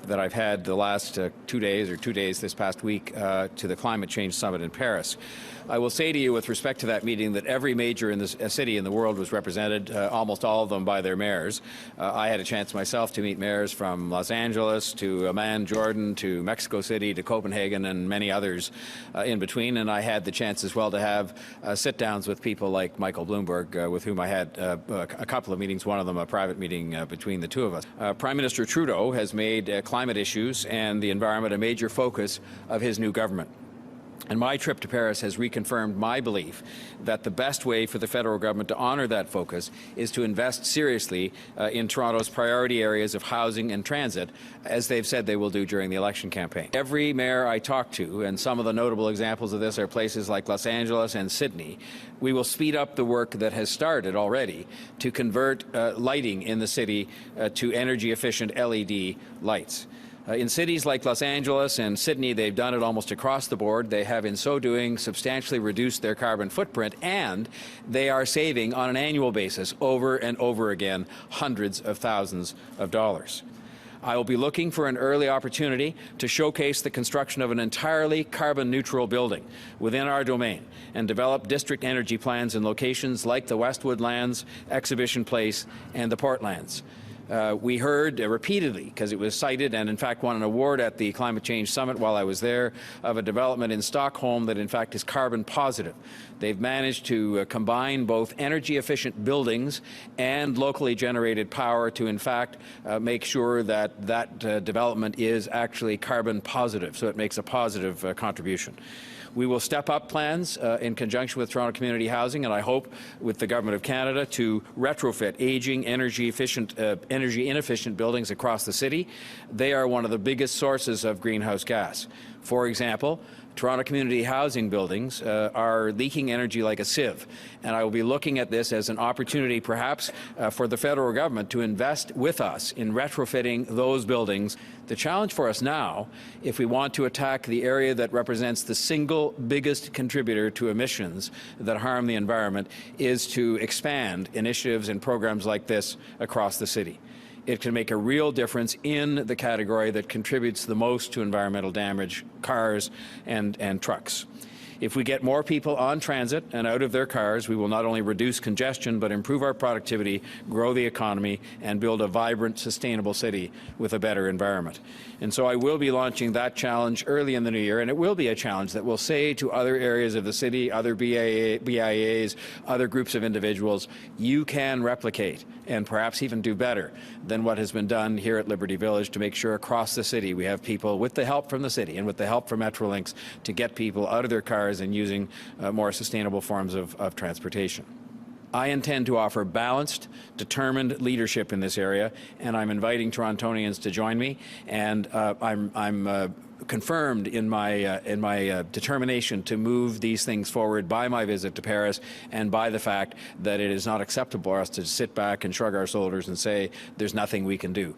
that I've had the last 2 days or 2 days this past week to the Climate Change Summit in Paris. I will say to you with respect to that meeting that every major in this city in the world was represented, almost all of them by their mayors. I had a chance myself to meet mayors from Los Angeles to Amman, Jordan, to Mexico City, to Copenhagen, and many others in between. And I had the chance as well to have sit-downs with people like Michael Bloomberg, with whom I had a couple of meetings, one of them a private meeting between the two of us. Prime Minister Trudeau has made climate issues and the environment a major focus of his new government. And my trip to Paris has reconfirmed my belief that the best way for the federal government to honour that focus is to invest seriously in Toronto's priority areas of housing and transit, as they've said they will do during the election campaign. Every mayor I talk to, and some of the notable examples of this are places like Los Angeles and Sydney, we will speed up the work that has started already to convert lighting in the city to energy-efficient LED lights. In cities like Los Angeles and Sydney, they've done it almost across the board. They have, in so doing, substantially reduced their carbon footprint, and they are saving on an annual basis over and over again hundreds of thousands of dollars. I will be looking for an early opportunity to showcase the construction of an entirely carbon-neutral building within our domain and develop district energy plans in locations like the Westwood Lands, Exhibition Place, and the Portlands. We heard repeatedly, because it was cited and in fact won an award at the Climate Change Summit while I was there, of a development in Stockholm that in fact is carbon positive. They've managed to combine both energy efficient buildings and locally generated power to in fact make sure that development is actually carbon positive, so it makes a positive contribution. We will step up plans in conjunction with Toronto Community Housing, and I hope with the Government of Canada, to retrofit aging, energy inefficient buildings across the city. They are one of the biggest sources of greenhouse gas. For example, Toronto Community Housing buildings are leaking energy like a sieve, and I will be looking at this as an opportunity perhaps for the federal government to invest with us in retrofitting those buildings. The challenge for us now, if we want to attack the area that represents the single biggest contributor to emissions that harm the environment, is to expand initiatives and programs like this across the city. It can make a real difference in the category that contributes the most to environmental damage, cars and trucks. If we get more people on transit and out of their cars, we will not only reduce congestion, but improve our productivity, grow the economy, and build a vibrant, sustainable city with a better environment. And so I will be launching that challenge early in the new year, and it will be a challenge that will say to other areas of the city, other BIAs, other groups of individuals, you can replicate and perhaps even do better than what has been done here at Liberty Village to make sure across the city we have people, with the help from the city and with the help from Metrolinx, to get people out of their cars and using more sustainable forms of transportation. I intend to offer balanced, determined leadership in this area, and I'm inviting Torontonians to join me. And I'm confirmed in my determination to move these things forward by my visit to Paris and by the fact that it is not acceptable for us to sit back and shrug our shoulders and say there's nothing we can do.